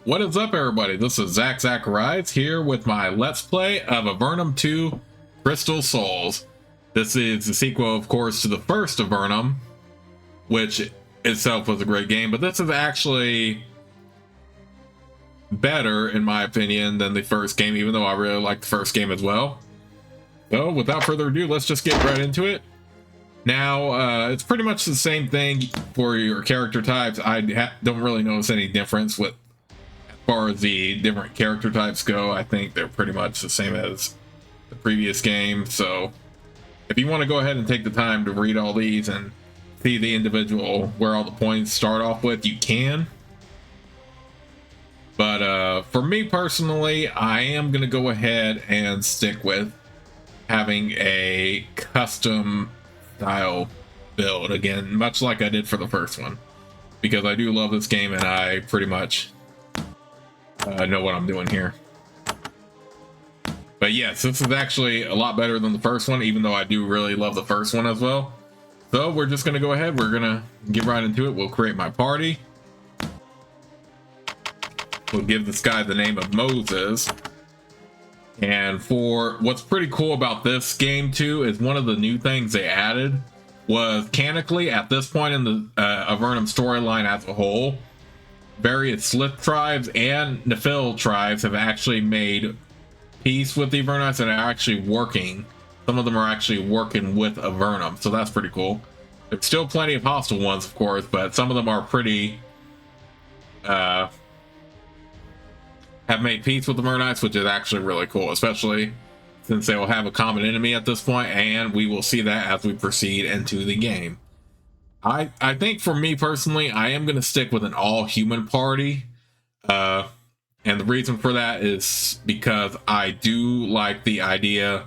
What is up, everybody? This is Zach Rides here with my Let's Play of Avernum 2 Crystal Souls. This is the sequel, of course, to the first Avernum, which itself was a great game, but this is actually better, in my opinion, than the first game, even though I really liked the first game as well. So, without further ado, let's just get right into it. Now, it's pretty much the same thing for your character types. I don't really notice any difference with as far as the different character types go. I think they're pretty much the same as the previous game. So if you want to go ahead and take the time to read all these and see the individual where all the points start off with, you can. But for me personally, I am going to go ahead and stick with having a custom style build again, much like I did for the first one, because I do love this game and I pretty much know what I'm doing here. But yes, this is actually a lot better than the first one, even though I do really love the first one as well. So we're just gonna go ahead, we're gonna get right into it. We'll create my party. We'll give this guy the name of Moses. And for what's pretty cool about this game too is one of the new things they added was canonically at this point in the Avernum storyline as a whole, various Slith tribes and Nephil tribes have actually made peace with the Avernites and are actually working. Some of them are actually working with Avernum, so that's pretty cool. There's still plenty of hostile ones, of course, but some of them are pretty have made peace with the Avernites, which is actually really cool, especially since they will have a common enemy at this point, and we will see that as we proceed into the game. I think for me personally, I am going to stick with an all-human party, and the reason for that is because I do like the idea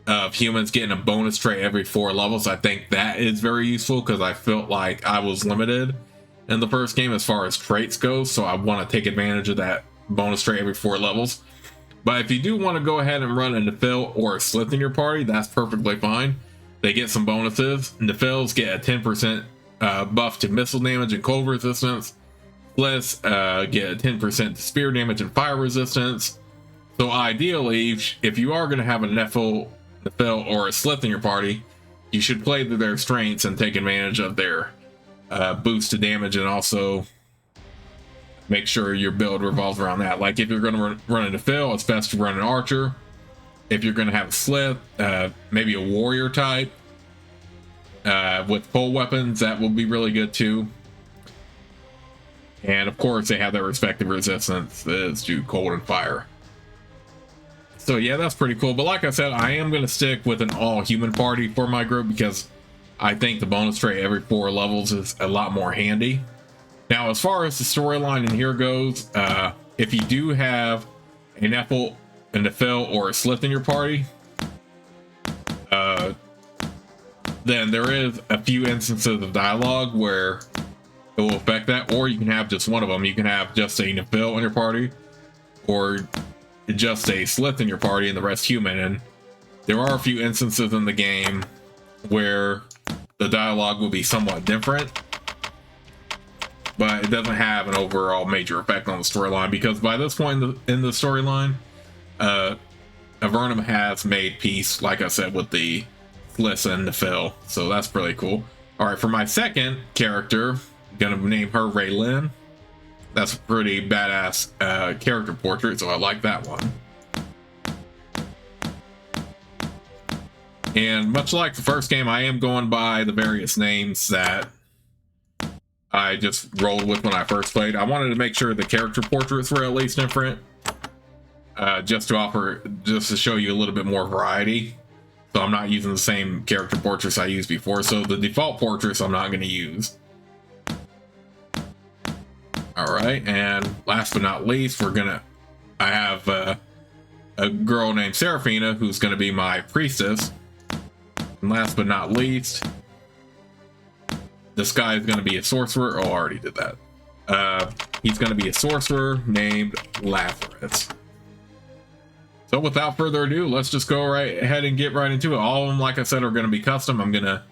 of humans getting a bonus trait every 4 levels. I think that is very useful because I felt like I was limited in the first game as far as traits go, so I want to take advantage of that bonus trait every 4 levels. But if you do want to go ahead and run a Nephil or a Slith in your party, that's perfectly fine. They get some bonuses. Nephils get a 10% buff to missile damage and cold resistance. Sliths get a 10% to spear damage and fire resistance. So ideally, if you are going to have a Nephil or a Slith in your party, you should play to their strengths and take advantage of their boost to damage, and also make sure your build revolves around that. Like if you're going to run a Nephil, it's best to run an archer. If you're going to have a Slith, maybe a warrior type with pole weapons, that will be really good too. And of course, they have their respective resistances to cold and fire. So yeah, that's pretty cool. But like I said, I am going to stick with an all-human party for my group because I think the bonus trait every 4 levels is a lot more handy. Now, as far as the storyline in here goes, if you do have a Nephil or a Slith in your party, then there is a few instances of dialogue where it will affect that, or you can have just one of them. You can have just a Nephil in your party, or just a Slith in your party and the rest human. And there are a few instances in the game where the dialogue will be somewhat different, but it doesn't have an overall major effect on the storyline, because by this point in the storyline, Avernum has made peace, like I said, with the Slith and Nephil, so that's really cool. All right, for my second character, I'm gonna name her Raylin. That's a pretty badass character portrait, so I like that one. And much like the first game, I am going by the various names that I just rolled with when I first played. I wanted to make sure the character portraits were at least different, just to show you a little bit more variety. So I'm not using the same character portraits I used before. So the default portraits I'm not going to use. All right, and last but not least, I have a girl named Seraphina who's going to be my priestess. And last but not least, this guy is going to be a sorcerer. Oh, I already did that. He's going to be a sorcerer named Lazarus. So without further ado, let's just go right ahead and get right into it. All of them, like I said, are going to be custom. I'm going to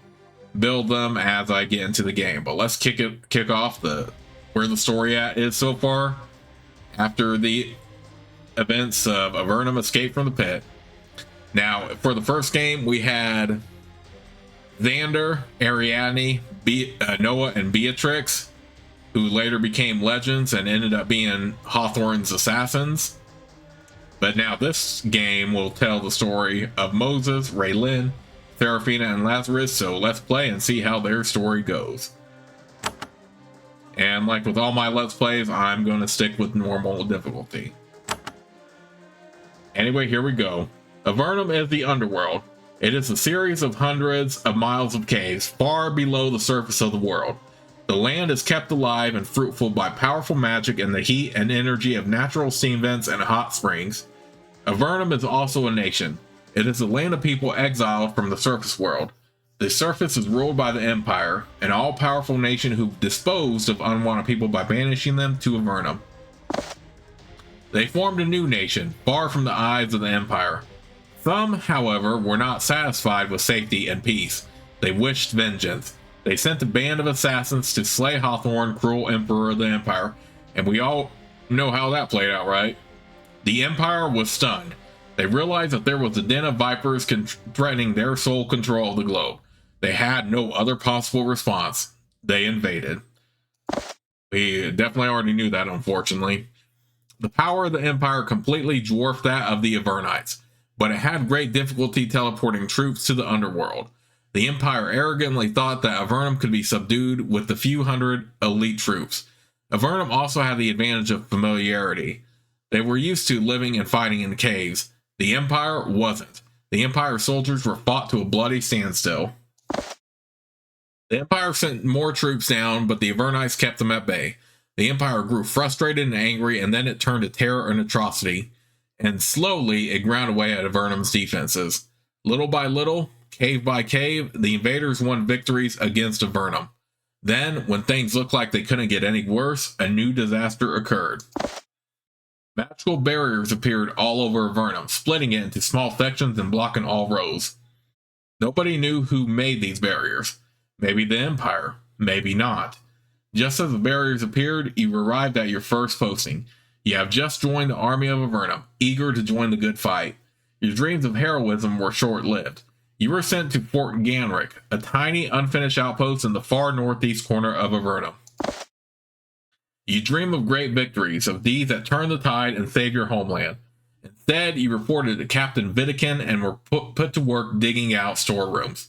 build them as I get into the game. But let's kick off where the story is so far. after the events of Avernum Escape from the Pit. Now, for the first game, we had Xander, Ariadne, Noah, and Beatrix, who later became legends and ended up being Hawthorne's assassins. But now this game will tell the story of Moses, Raylan, Seraphina, and Lazarus, so let's play and see how their story goes. And like with all my Let's Plays, I'm going to stick with normal difficulty. Anyway, here we go. Avernum is the underworld. It is a series of hundreds of miles of caves far below the surface of the world. The land is kept alive and fruitful by powerful magic and the heat and energy of natural steam vents and hot springs. Avernum is also a nation. It is a land of people exiled from the surface world. The surface is ruled by the Empire, an all-powerful nation who disposed of unwanted people by banishing them to Avernum. They formed a new nation, far from the eyes of the Empire. Some, however, were not satisfied with safety and peace. They wished vengeance. They sent a band of assassins to slay Hawthorne, cruel emperor of the Empire, and we all know how that played out, right? The Empire was stunned. They realized that there was a den of vipers threatening their sole control of the globe. They had no other possible response. They invaded. We definitely already knew that, unfortunately. The power of the Empire completely dwarfed that of the Avernites, but it had great difficulty teleporting troops to the underworld. The Empire arrogantly thought that Avernum could be subdued with the few hundred elite troops. Avernum also had the advantage of familiarity. They were used to living and fighting in caves. The Empire wasn't. The Empire soldiers were fought to a bloody standstill. The Empire sent more troops down, but the Avernites kept them at bay. The Empire grew frustrated and angry, and then it turned to terror and atrocity. And slowly, it ground away at Avernum's defenses. Little by little, cave by cave, the invaders won victories against Avernum. Then, when things looked like they couldn't get any worse, a new disaster occurred. Magical barriers appeared all over Avernum, splitting it into small sections and blocking all roads. Nobody knew who made these barriers. Maybe the Empire, maybe not. Just as the barriers appeared, you arrived at your first posting. You have just joined the army of Avernum, eager to join the good fight. Your dreams of heroism were short-lived. You were sent to Fort Ganrick, a tiny, unfinished outpost in the far northeast corner of Avernum. You dream of great victories, of deeds that turn the tide and save your homeland. Instead, you reported to Captain Vidican and were put to work digging out storerooms.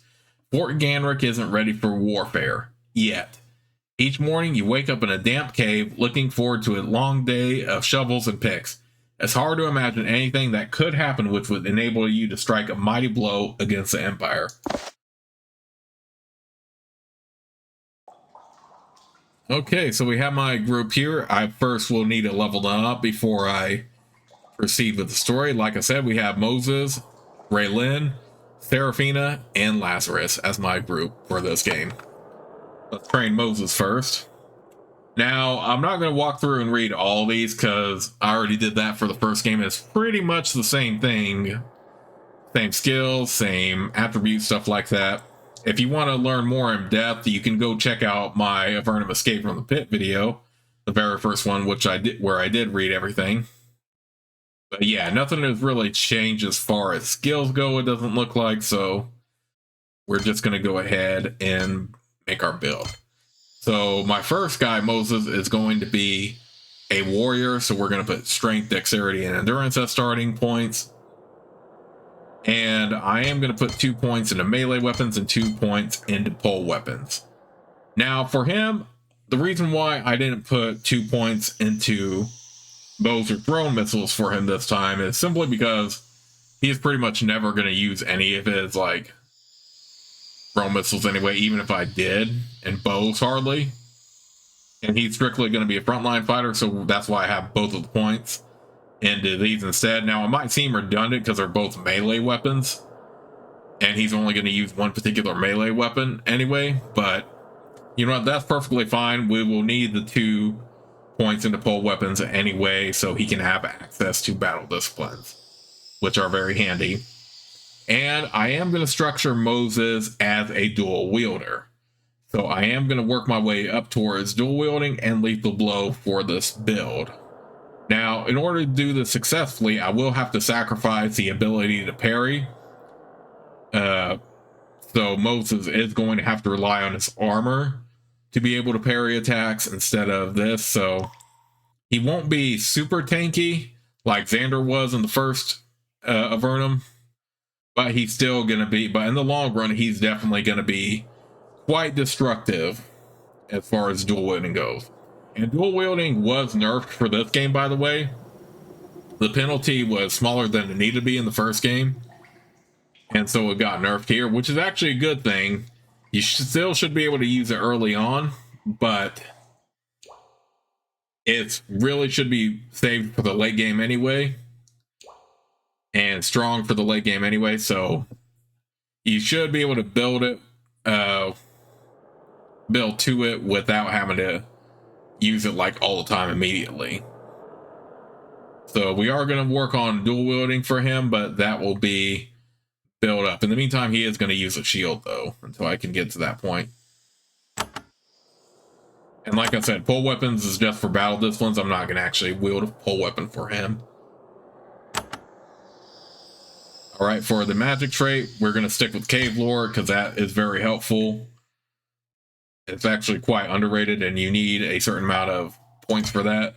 Fort Ganrick isn't ready for warfare, yet. Each morning, you wake up in a damp cave, looking forward to a long day of shovels and picks. It's hard to imagine anything that could happen which would enable you to strike a mighty blow against the Empire. Okay, so we have my group here. I first will need to level them up before I proceed with the story. Like I said, we have Moses, Raylan, Seraphina, and Lazarus as my group for this game. Let's train Moses first. Now, I'm not going to walk through and read all these because I already did that for the first game. It's pretty much the same thing. Same skills, same attributes, stuff like that. If you want to learn more in depth, you can go check out my Avernum Escape from the Pit video, the very first one, which I did, where I did read everything. But yeah, nothing has really changed as far as skills go, it doesn't look like, so we're just going to go ahead and make our build. So my first guy, Moses, is going to be a warrior, so we're going to put strength, dexterity, and endurance as starting points. And I am going to put 2 points into melee weapons and 2 points into pole weapons. Now, for him, the reason why I didn't put 2 points into bows or thrown missiles for him this time is simply because he's pretty much never going to use any of his, like, thrown missiles anyway, even if I did, and bows hardly. And he's strictly going to be a frontline fighter, so that's why I have both of the points into these instead. Now, it might seem redundant because they're both melee weapons, and he's only going to use one particular melee weapon anyway, but you know what, that's perfectly fine. We will need the 2 points into pole weapons anyway, so he can have access to battle disciplines, which are very handy. And I am going to structure Moses as a dual wielder. So I am going to work my way up towards dual wielding and lethal blow for this build. Now, in order to do this successfully, I will have to sacrifice the ability to parry. So Moses is going to have to rely on his armor to be able to parry attacks instead of this. So he won't be super tanky like Xander was in the first Avernum, but he's still going to be, but in the long run, he's definitely going to be quite destructive as far as dual wielding goes. And dual wielding was nerfed for this game, by the way. The penalty was smaller than it needed to be in the first game, and so it got nerfed here, which is actually a good thing. You still should be able to use it early on, but it really should be saved for the late game anyway, and strong for the late game anyway. So you should be able to build it, build to it without having to use it like all the time immediately. So we are going to work on dual wielding for him, but that will be build up. In the meantime, he is going to use a shield though until I can get to that point. And like I said, pole weapons is just for battle disciplines. I'm not going to actually wield a pole weapon for him. All right, for the magic trait, we're going to stick with Cave Lore because that is very helpful. It's actually quite underrated, and you need a certain amount of points for that.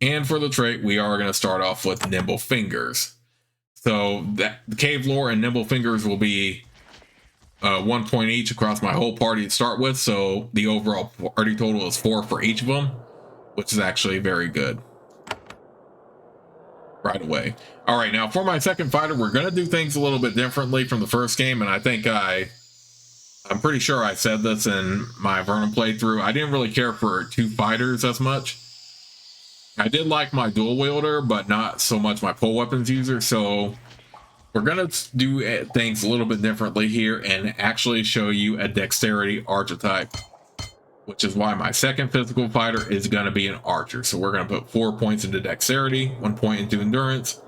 And for the trait, we are going to start off with Nimble Fingers. So that the Cave Lore and Nimble Fingers will be 1 point each across my whole party to start with. So the overall party total is 4 for each of them, which is actually very good. Right away. All right, now for my second fighter, we're going to do things a little bit differently from the first game, and I think I'm pretty sure I said this in my Avernum playthrough. I didn't really care for 2 fighters as much. I did like my dual wielder, but not so much my pole weapons user, so we're going to do things a little bit differently here and actually show you a dexterity archetype, which is why my second physical fighter is going to be an archer. So we're going to put 4 points into dexterity, 1 point into endurance.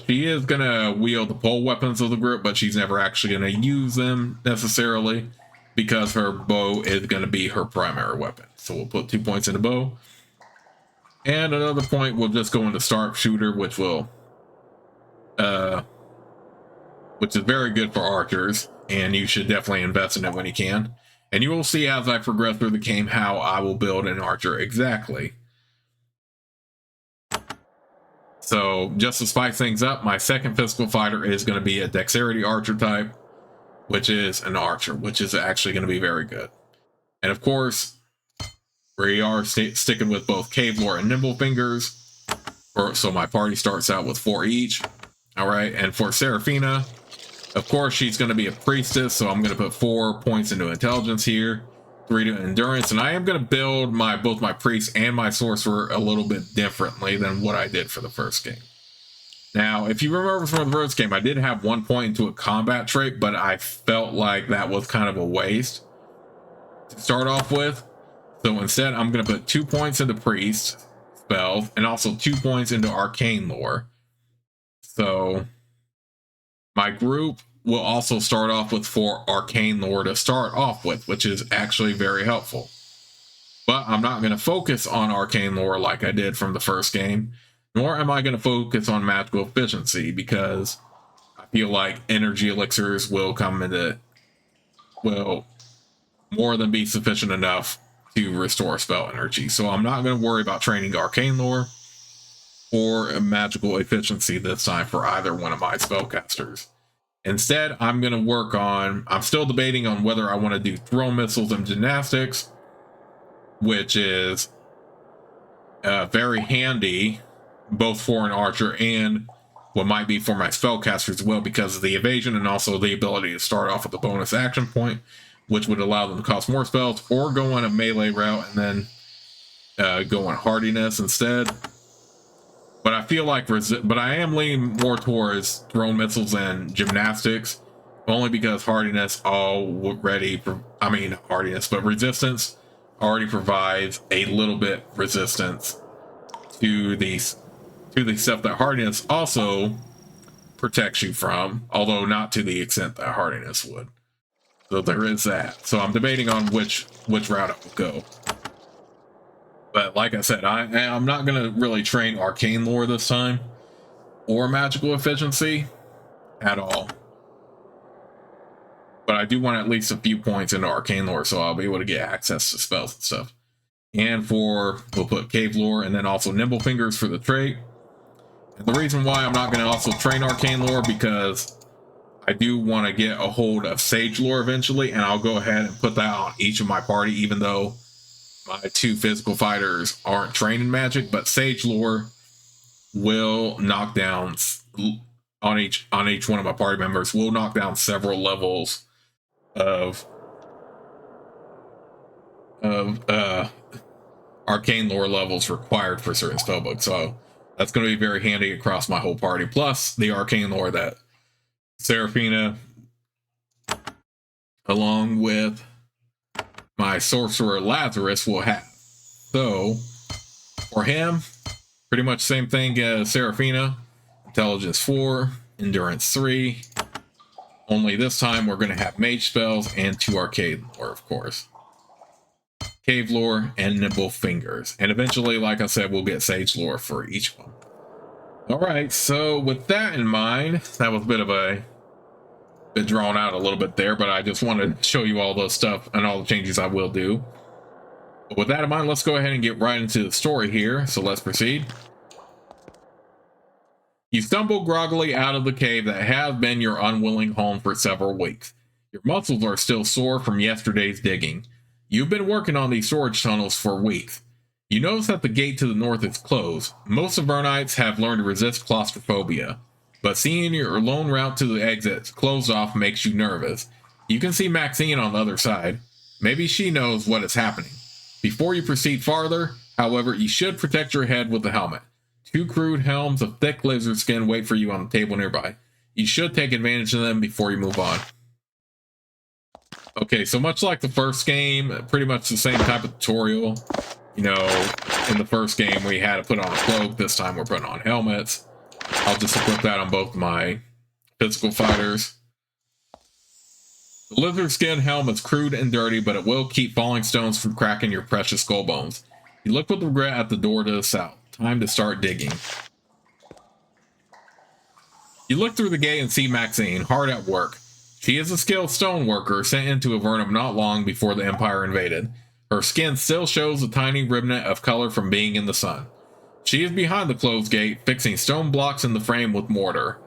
She is going to wield the pole weapons of the group, but she's never actually going to use them necessarily because her bow is going to be her primary weapon. So we'll put 2 points into bow. And another point will just go into sharpshooter, which will, which is very good for archers, and you should definitely invest in it when you can. And you will see as I progress through the game how I will build an archer exactly. So just to spice things up, my second physical fighter is going to be a dexterity archer type, which is an archer, which is actually going to be very good. And of course, we are sticking with both Cave Lore and Nimble Fingers. So my party starts out with 4 each. All right, and for Seraphina, of course, she's going to be a priestess, so I'm going to put 4 points into intelligence here, 3 to endurance, and I am going to build both my priest and my sorcerer a little bit differently than what I did for the first game. Now, if you remember from the first game, I did have 1 point into a combat trait, but I felt like that was kind of a waste to start off with. So instead, I'm going to put 2 points into priest spells and also 2 points into arcane lore. So my group will also start off with 4 arcane lore to start off with, which is actually very helpful. But I'm not going to focus on arcane lore like I did from the first game, nor am I going to focus on magical efficiency because I feel like energy elixirs will more than be sufficient enough to restore spell energy. So I'm not going to worry about training arcane lore or magical efficiency this time for either one of my spellcasters. Instead, I'm going to work on, I'm still debating on whether I want to do thrown missiles and gymnastics, which is very handy both for an archer and what might be for my spellcasters as well, because of the evasion and also the ability to start off with a bonus action point, which would allow them to cost more spells or go on a melee route and then go on hardiness instead. But I feel like, but I am leaning more towards thrown missiles and gymnastics, only because hardiness resistance already provides a little bit resistance to the stuff that hardiness also protects you from, although not to the extent that hardiness would. So there is that. So I'm debating on which route I will go. But like I said, I'm not going to really train arcane lore this time or magical efficiency at all. But I do want at least a few points into arcane lore, so I'll be able to get access to spells and stuff. And we'll put cave lore and then also nimble fingers for the trait. And the reason why I'm not going to also train arcane lore, because I do want to get a hold of sage lore eventually, and I'll go ahead and put that on each of my party, even though my 2 physical fighters aren't trained in magic. But sage lore will knock down on each one of my party members, will knock down several levels of arcane lore levels required for certain spellbooks. So that's going to be very handy across my whole party. Plus the arcane lore that Seraphina, along with my sorcerer Lazarus, will have. So for him, pretty much same thing as Seraphina. Intelligence 4, endurance 3. Only this time we're going to have mage spells and 2 arcane lore, of course. Cave lore and nimble fingers. And eventually, like I said, we'll get sage lore for each one. Alright, so with that in mind, that was a bit drawn out a little bit there, but I just wanted to show you all the stuff and all the changes I will do. But with that in mind, let's go ahead and get right into the story here. So let's proceed. You stumble groggily out of the cave that has been your unwilling home for several weeks. Your muscles are still sore from yesterday's digging. You've been working on these storage tunnels for weeks. You notice that the gate to the north is closed. Most Avernites have learned to resist claustrophobia, but seeing your lone route to the exit closed off makes you nervous. You can see Maxine on the other side. Maybe she knows what is happening. Before you proceed farther, however, you should protect your head with the helmet. 2 crude helms of thick lizard skin wait for you on the table nearby. You should take advantage of them before you move on. Okay, so much like the first game, pretty much the same type of tutorial. You know, in the first game we had to put on a cloak. This time we're putting on helmets. I'll just equip that on both my physical fighters. The lizard skin helm is crude and dirty, but it will keep falling stones from cracking your precious skull bones. You look with regret at the door to the south. Time to start digging. You look through the gate and see Maxine, hard at work. She is a skilled stoneworker sent into Avernum not long before the Empire invaded. Her skin still shows a tiny remnant of color from being in the sun. She is behind the closed gate, fixing stone blocks in the frame with mortar.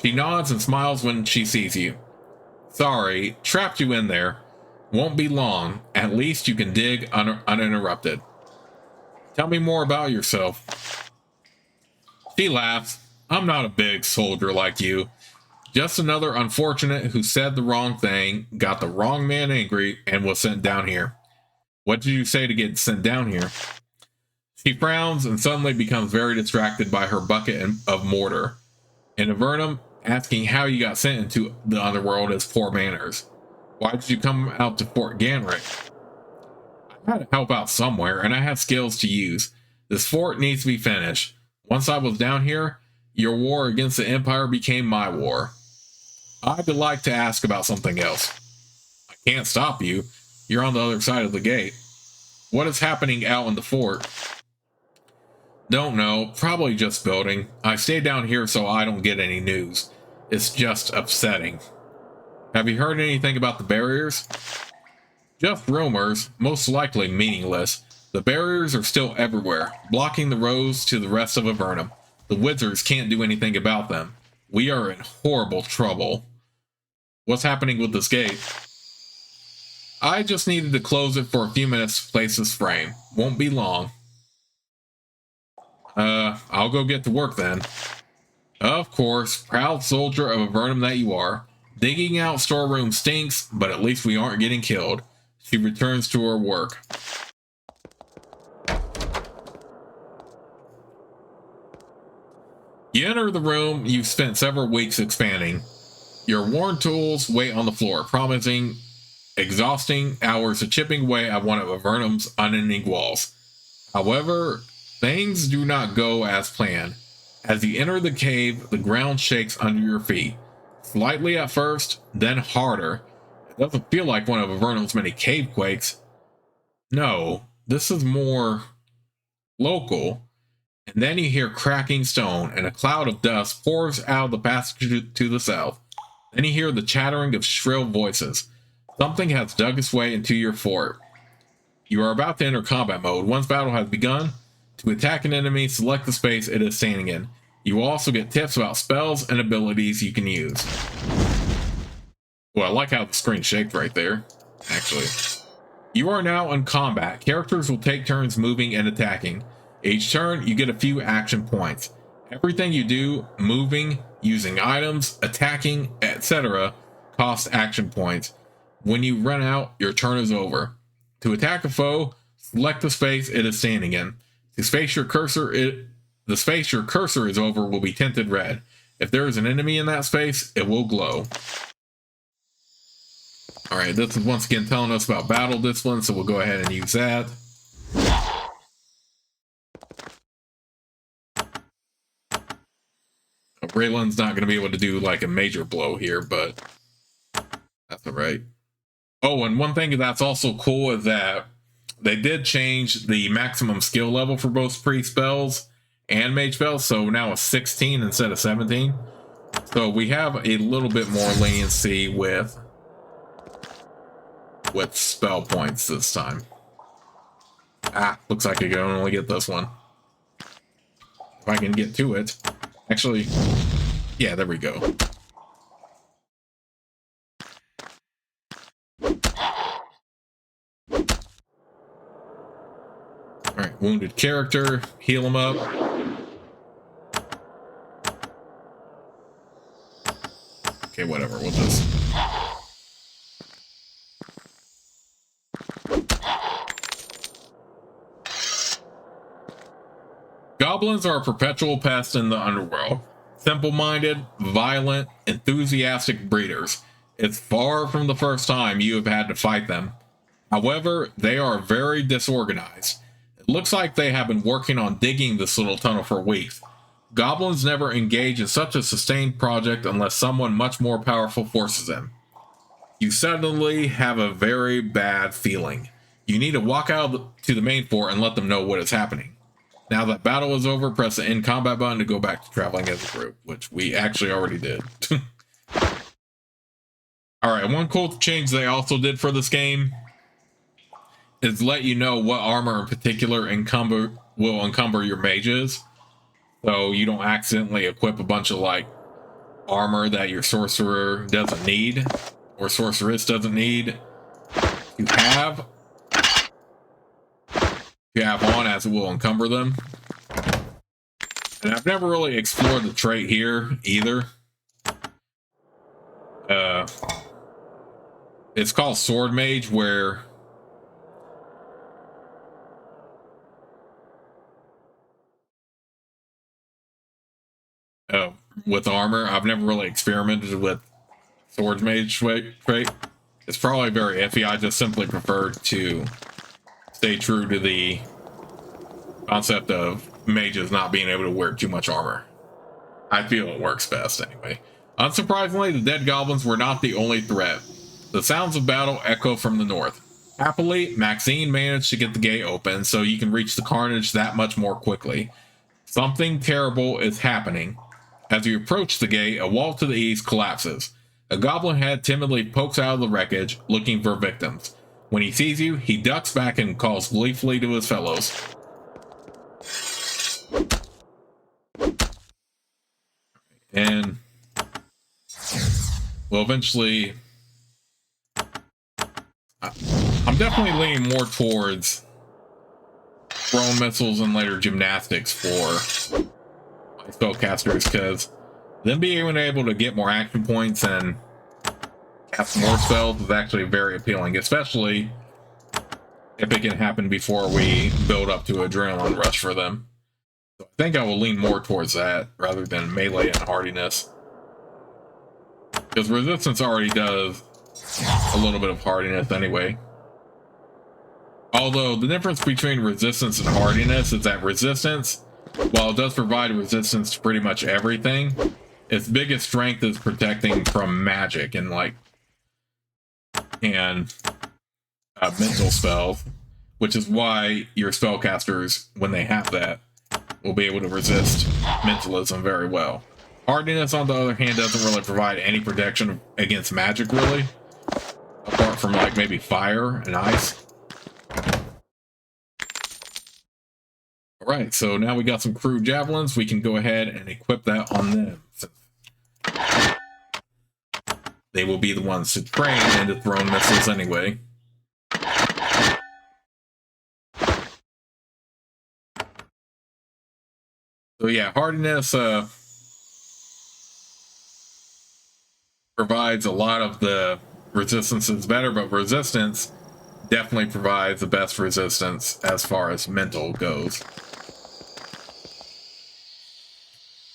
She nods and smiles when she sees you. Sorry, trapped you in there. Won't be long. At least you can dig uninterrupted. Tell me more about yourself. She laughs. I'm not a big soldier like you. Just another unfortunate who said the wrong thing, got the wrong man angry, and was sent down here. What did you say to get sent down here? She frowns and suddenly becomes very distracted by her bucket of mortar. In Avernum, asking how you got sent into the underworld is poor manners. Why did you come out to Fort Ganrick? I had to help out somewhere, and I had skills to use. This fort needs to be finished. Once I was down here, your war against the Empire became my war. I'd like to ask about something else. I can't stop you. You're on the other side of the gate. What is happening out in the fort? Don't know. Probably just building. I stay down here so I don't get any news. It's just upsetting. Have you heard anything about the barriers? Just rumors, most likely meaningless. The barriers are still everywhere, blocking the roads to the rest of Avernum. The wizards can't do anything about them. We are in horrible trouble. What's happening with this gate? I just needed to close it for a few minutes to place this frame. Won't be long. I'll go get to work then. Of course, proud soldier of Avernum that you are. Digging out storeroom stinks, but at least we aren't getting killed. She returns to her work. You enter the room you've spent several weeks expanding. Your worn tools wait on the floor, promising exhausting hours of chipping away at one of Avernum's unending walls. However, things do not go as planned. As you enter the cave, the ground shakes under your feet. Slightly at first, then harder. It doesn't feel like one of Avernum's many cave quakes. No, this is more local, and then you hear cracking stone, and a cloud of dust pours out of the passage to the south. Then you hear the chattering of shrill voices. Something has dug its way into your fort. You are about to enter combat mode. Once battle has begun, to attack an enemy, select the space it is standing in. You will also get tips about spells and abilities you can use. Well, I like how the screen shaked right there, actually. You are now in combat. Characters will take turns moving and attacking. Each turn, you get a few action points. Everything you do, moving, using items, attacking, etc., costs action points. When you run out, your turn is over. To attack a foe, select the space it is standing in. The space your cursor is over will be tinted red. If there is an enemy in that space, it will glow. Alright, this is once again telling us about battle discipline, so we'll go ahead and use that. Raylan's not going to be able to do like a major blow here, but that's alright. Oh, and one thing that's also cool is that they did change the maximum skill level for both priest spells and mage spells, so now it's 16 instead of 17. So we have a little bit more leniency with spell points this time. Looks like I can only get this one. If I can get to it. Actually, yeah, there we go. Alright, wounded character, heal him up. Okay, whatever, we'll just... Goblins are a perpetual pest in the underworld. Simple-minded, violent, enthusiastic breeders. It's far from the first time you have had to fight them. However, they are very disorganized. It looks like they have been working on digging this little tunnel for weeks. Goblins never engage in such a sustained project unless someone much more powerful forces them. You suddenly have a very bad feeling. You need to walk out to the main fort and let them know what is happening. Now that battle is over, press the end combat button to go back to traveling as a group, which we actually already did. Alright, one cool change they also did for this game is let you know what armor in particular will encumber your mages. So you don't accidentally equip a bunch of like armor that your sorcerer doesn't need or sorceress doesn't need to have. You have on, as it will encumber them. And I've never really explored the trait here either. It's called Sword Mage, where with armor, I've never really experimented with Sword Mage trait. It's probably very iffy. I just simply prefer to stay true to the concept of mages not being able to wear too much armor. I feel it works best anyway. Unsurprisingly, the dead goblins were not the only threat. The sounds of battle echo from the north. Happily, Maxine managed to get the gate open so you can reach the carnage that much more quickly. Something terrible is happening. As you approach the gate, a wall to the east collapses. A goblin head timidly pokes out of the wreckage, looking for victims. When he sees you, he ducks back and calls gleefully to his fellows. And well, eventually, I'm definitely leaning more towards thrown missiles and later gymnastics for my spellcasters, because them being able to get more action points and cast more spells is actually very appealing, especially if it can happen before we build up to adrenaline rush for them. So I think I will lean more towards that rather than melee and hardiness, because resistance already does a little bit of hardiness anyway. Although the difference between resistance and hardiness is that resistance, while it does provide resistance to pretty much everything, its biggest strength is protecting from magic and mental spells, which is why your spellcasters, when they have that, will be able to resist mentalism very well. Hardiness, on the other hand, doesn't really provide any protection against magic, really, apart from like maybe fire and ice. Alright, so now we got some crude javelins. We can go ahead and equip that on them. They will be the ones to train into thrown missiles anyway. So yeah, hardiness provides a lot of the resistances better, but resistance definitely provides the best resistance as far as mental goes.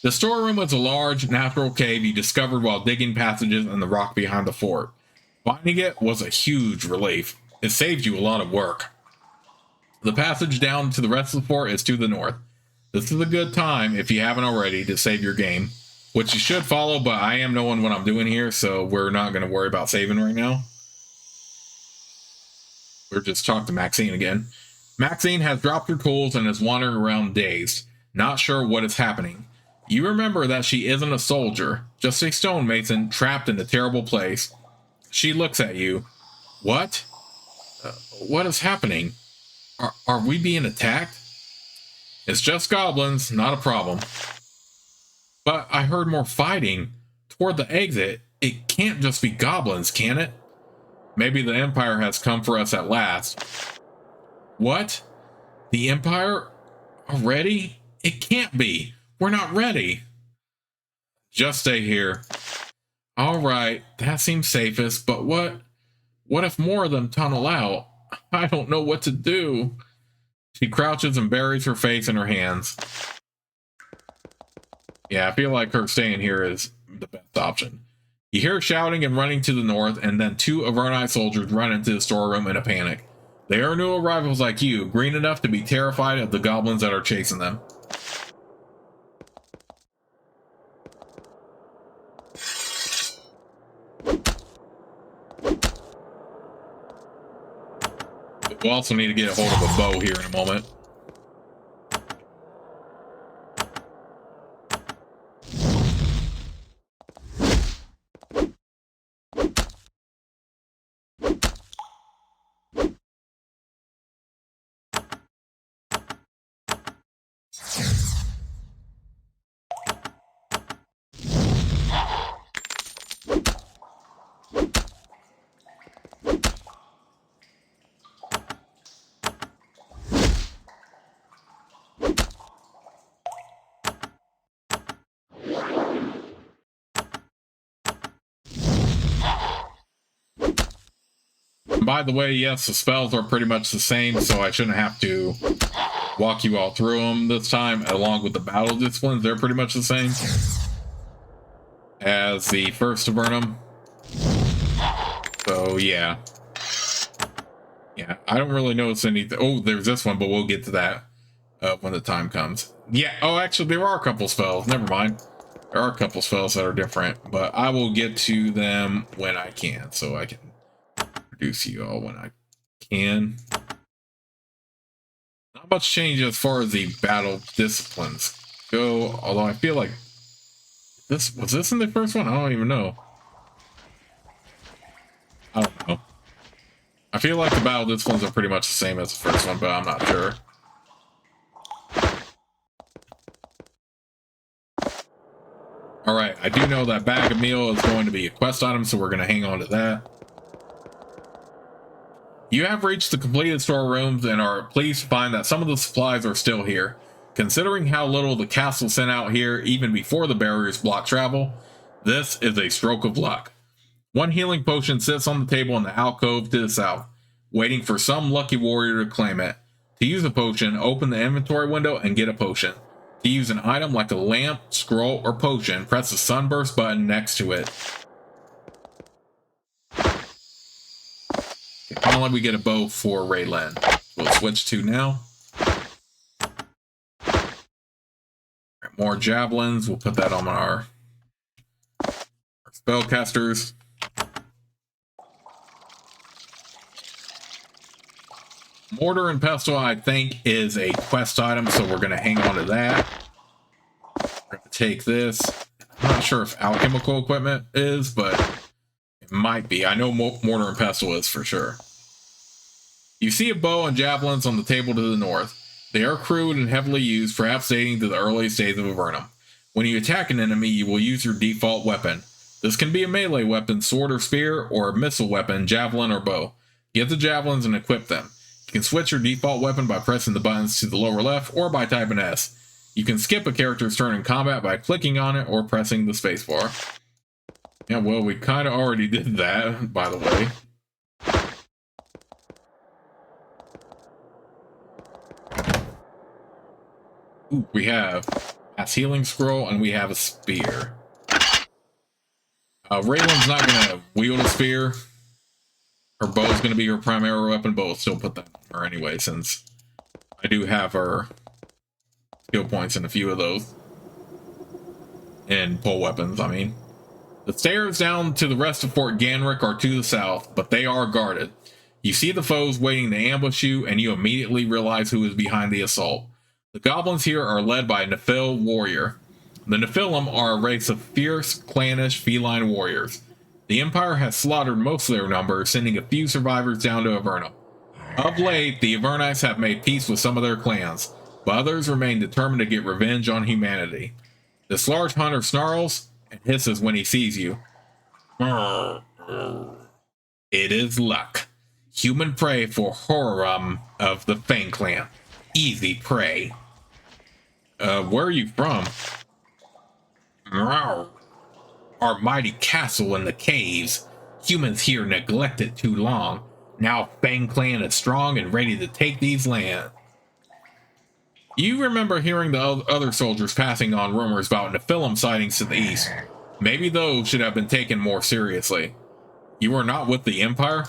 The storeroom was a large, natural cave you discovered while digging passages in the rock behind the fort. Finding it was a huge relief. It saved you a lot of work. The passage down to the rest of the fort is to the north. This is a good time, if you haven't already, to save your game, which you should follow, but I am knowing what I'm doing here, so we're not going to worry about saving right now. We're just talking to Maxine again. Maxine has dropped her tools and is wandering around dazed, not sure what is happening. You remember that she isn't a soldier, just a stonemason trapped in a terrible place. She looks at you. What? What is happening? Are we being attacked? It's just goblins, not a problem. But I heard more fighting. Toward the exit, it can't just be goblins, can it? Maybe the Empire has come for us at last. What? The Empire? Already? It can't be. We're not ready. Just stay here. Alright, that seems safest, but what if more of them tunnel out? I don't know what to do. She crouches and buries her face in her hands. Yeah, I feel like her staying here is the best option. You hear shouting and running to the north, and then two Avernum soldiers run into the storeroom in a panic. They are new arrivals like you, green enough to be terrified of the goblins that are chasing them. We'll also need to get a hold of a bow here in a moment. By the way, yes, the spells are pretty much the same, so I shouldn't have to walk you all through them this time, along with the battle disciplines. They're pretty much the same as the first Avernum. So, yeah. Yeah, I don't really notice anything. Oh, there's this one, but we'll get to that when the time comes. Yeah, oh, actually, there are a couple spells. Never mind. There are a couple spells that are different, but I will get to them when I can, so I can produce you all when I can. Not much change as far as the battle disciplines go, although I feel like this was this in the first one? I don't even know. I don't know. I feel like the battle disciplines are pretty much the same as the first one, but I'm not sure. Alright, I do know that bag of meal is going to be a quest item, so we're going to hang on to that. You have reached the completed storerooms and are pleased to find that some of the supplies are still here. Considering how little the castle sent out here even before the barriers blocked travel, this is a stroke of luck. One healing potion sits on the table in the alcove to the south, waiting for some lucky warrior to claim it. To use a potion, open the inventory window and get a potion. To use an item like a lamp, scroll, or potion, press the sunburst button next to it. Finally, we get a bow for Raylan. We'll switch to now. More javelins. We'll put that on our spellcasters. Mortar and pestle, I think, is a quest item, so we're going to hang on to that. We're going to take this. I'm not sure if alchemical equipment is, but it might be. I know mortar and pestle is for sure. You see a bow and javelins on the table to the north. They are crude and heavily used, perhaps dating to the earliest days of Avernum. When you attack an enemy, you will use your default weapon. This can be a melee weapon, sword or spear, or a missile weapon, javelin or bow. Get the javelins and equip them. You can switch your default weapon by pressing the buttons to the lower left or by typing S. You can skip a character's turn in combat by clicking on it or pressing the spacebar. Yeah, well, we kind of already did that, by the way. Ooh, we have a healing scroll and we have a spear. Raylan's not going to wield a spear. Her bow's going to be her primary weapon, but we'll still put that on her anyway, since I do have her skill points in a few of those. And pole weapons, I mean. The stairs down to the rest of Fort Ganrick are to the south, but they are guarded. You see the foes waiting to ambush you, and you immediately realize who is behind the assault. The goblins here are led by a Nephil warrior. The Nephilim are a race of fierce, clannish, feline warriors. The Empire has slaughtered most of their number, sending a few survivors down to Avernum. Of late, the Avernites have made peace with some of their clans, but others remain determined to get revenge on humanity. This large hunter snarls and hisses when he sees you. It is luck. Human prey for Avernum of the Fang clan. Easy prey. Where are you from? Our mighty castle in the caves. Humans here neglected too long. Now Fang clan is strong and ready to take these lands. You remember hearing the other soldiers passing on rumors about Nephilim sightings to the east. Maybe those should have been taken more seriously. You are not with the Empire?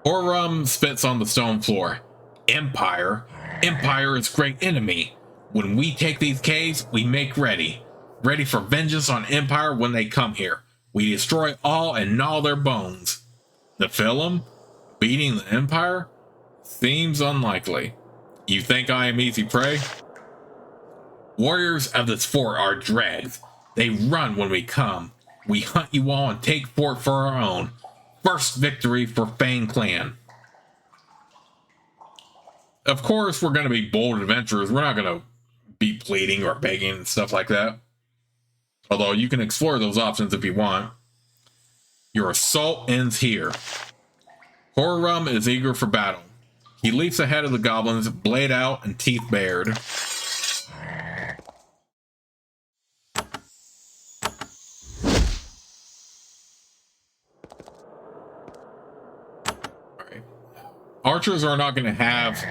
Horum spits on the stone floor. Empire? Empire is great enemy. When we take these caves, we make ready. Ready for vengeance on Empire when they come here. We destroy all and gnaw their bones. Nephilim? Beating the Empire? Seems unlikely. You think I am easy prey? Warriors of this fort are dregs. They run when we come. We hunt you all and take fort for our own. First victory for Fang clan. Of course, we're going to be bold adventurers. We're not going to be pleading or begging and stuff like that. Although you can explore those options if you want. Your assault ends here. Horum is eager for battle. He leaps ahead of the goblins, blade out and teeth bared. Alright. Archers are not going to have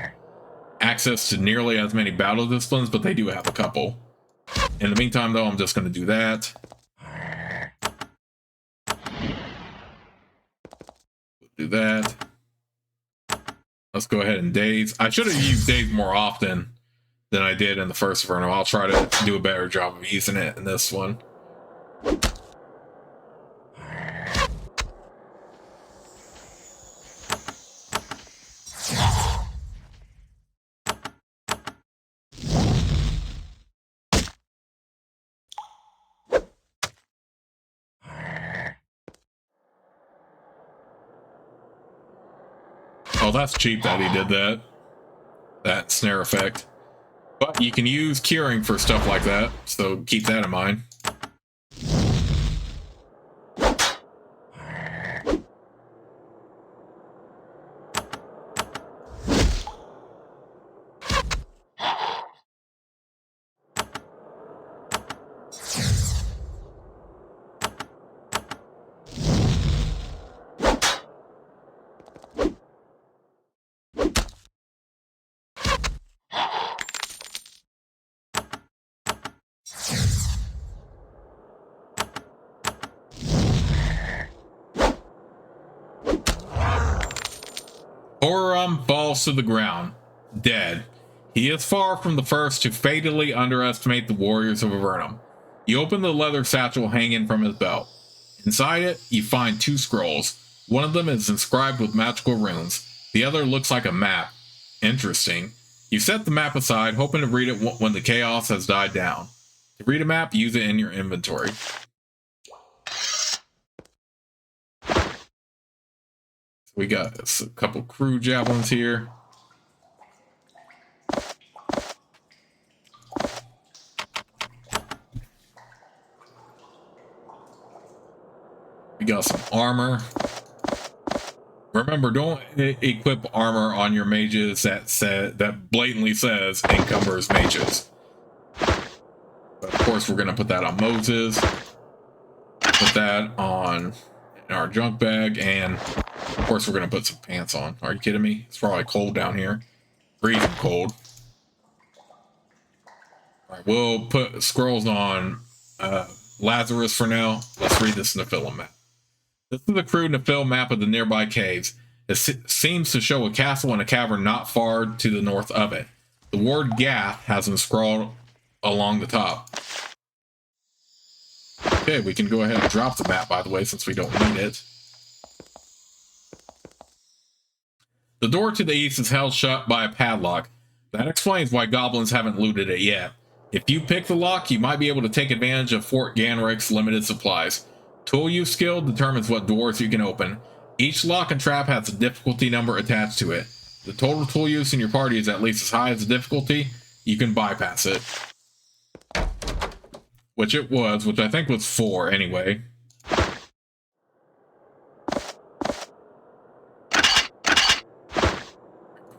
access to nearly as many battle disciplines, but they do have a couple. In the meantime, though, I'm just going to do that. Do that. Let's go ahead and daze. I should have used daze more often than I did in the first Avernum. I'll try to do a better job of using it in this one. Oh, that's cheap that he did that. That snare effect. But you can use curing for stuff like that, so keep that in mind. Horum falls to the ground, dead. He is far from the first to fatally underestimate the warriors of Avernum. You open the leather satchel hanging from his belt. Inside it, you find two scrolls. One of them is inscribed with magical runes. The other looks like a map. Interesting. You set the map aside, hoping to read it when the chaos has died down. To read a map, use it in your inventory. We got a couple crew javelins here. We got some armor. Remember, don't equip armor on your mages that blatantly says encumbers mages. But of course, we're going to put that on Moses. Put that on our junk bag, and of course, we're going to put some pants on. Are you kidding me? It's probably cold down here. Freezing cold. All right, we'll put scrolls on Lazarus for now. Let's read this Nephilim map. This is a crude Nephil map of the nearby caves. It seems to show a castle and a cavern not far to the north of it. The word Gath has been scrawled along the top. Okay, we can go ahead and drop the map, by the way, since we don't need it. The door to the east is held shut by a padlock. That explains why goblins haven't looted it yet. If you pick the lock, you might be able to take advantage of Fort Ganrik's limited supplies. Tool use skill determines what doors you can open. Each lock and trap has a difficulty number attached to it. The total tool use in your party is at least as high as the difficulty. You can bypass it. Which it was, which I think was 4 anyway.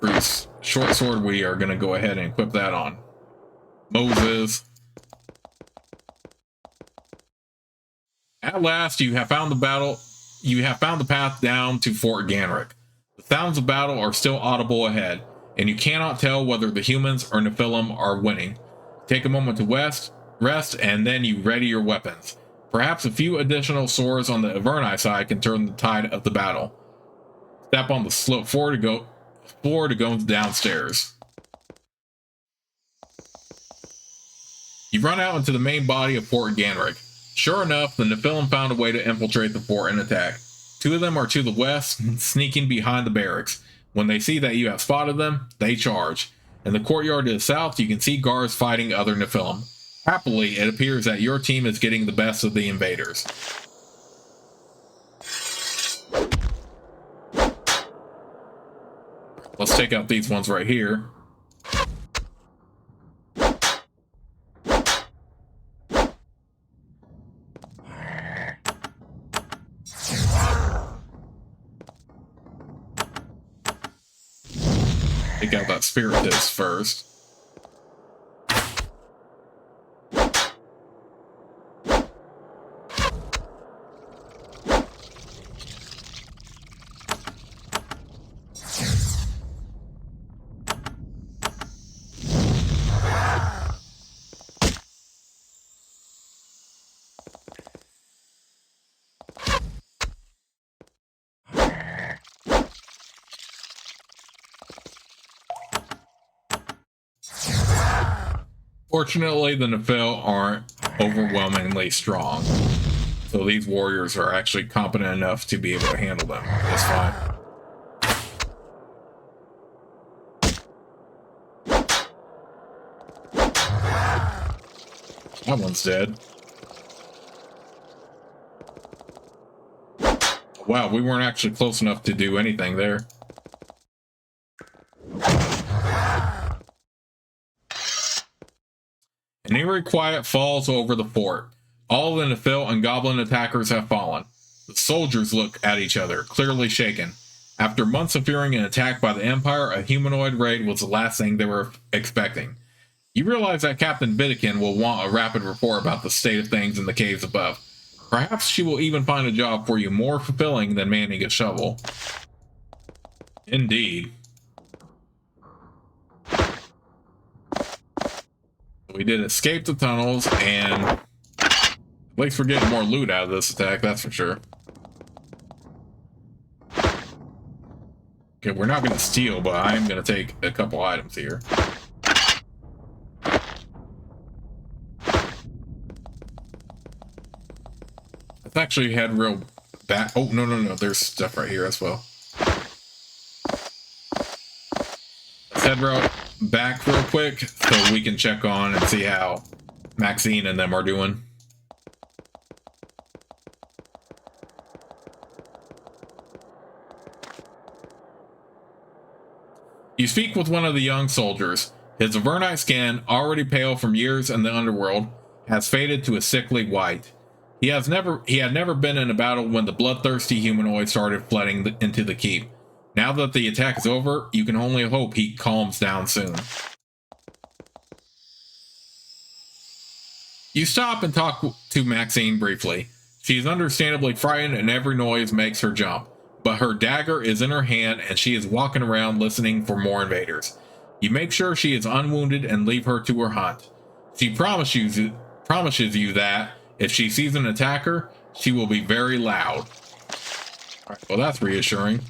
Priest. Short sword, we are going to go ahead and equip that on Moses. At last, you have found the path down to Fort Ganrik. The sounds of battle are still audible ahead, and you cannot tell whether the humans or Nephilim are winning. Take a moment to rest, and then you ready your weapons. Perhaps a few additional swords on the Avernum side can turn the tide of the battle. Step on the slope floor to go downstairs. You run out into the main body of Fort Ganrik. Sure enough, the Nephilim found a way to infiltrate the fort and attack. 2 of them are to the west, sneaking behind the barracks. When they see that you have spotted them, they charge. In the courtyard to the south, you can see guards fighting other Nephilim. Happily, it appears that your team is getting the best of the invaders. Let's take out these ones right here. Take out that spiritist first. Fortunately, the Nephil aren't overwhelmingly strong, so these warriors are actually competent enough to be able to handle them. That's fine. That one's dead. Wow, we weren't actually close enough to do anything there. An eerie quiet falls over the fort. All the Nephil and goblin attackers have fallen. The soldiers look at each other, clearly shaken. After months of fearing an attack by the Empire, a humanoid raid was the last thing they were expecting. You realize that Captain Vidican will want a rapid report about the state of things in the caves above. Perhaps she will even find a job for you more fulfilling than manning a shovel. Indeed. We did escape the tunnels, and at least we're getting more loot out of this attack, that's for sure. Okay, we're not going to steal, but I am going to take a couple items here. I've actually had real bad... Oh, no, there's stuff right here as well. head back real quick so we can check on and see how Maxine and them are doing. You speak with one of the young soldiers. His Avernite skin, already pale from years in the underworld, has faded to a sickly white. He had never been in a battle when the bloodthirsty humanoid started flooding into the keep. Now that the attack is over, you can only hope he calms down soon. You stop and talk to Maxine briefly. She is understandably frightened and every noise makes her jump, but her dagger is in her hand and she is walking around listening for more invaders. You make sure she is unwounded and leave her to her hunt. She promises you that if she sees an attacker, she will be very loud. Alright, well, that's reassuring.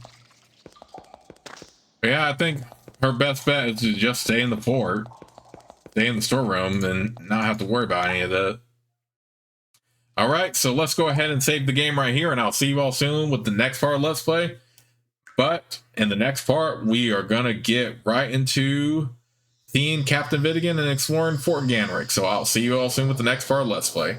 But yeah, I think her best bet is to just stay in the fort, stay in the storeroom, and not have to worry about any of that. Alright, so let's go ahead and save the game right here, and I'll see you all soon with the next part of Let's Play. But in the next part, we are going to get right into seeing Captain Vidigan and exploring Fort Ganrick. So I'll see you all soon with the next part of Let's Play.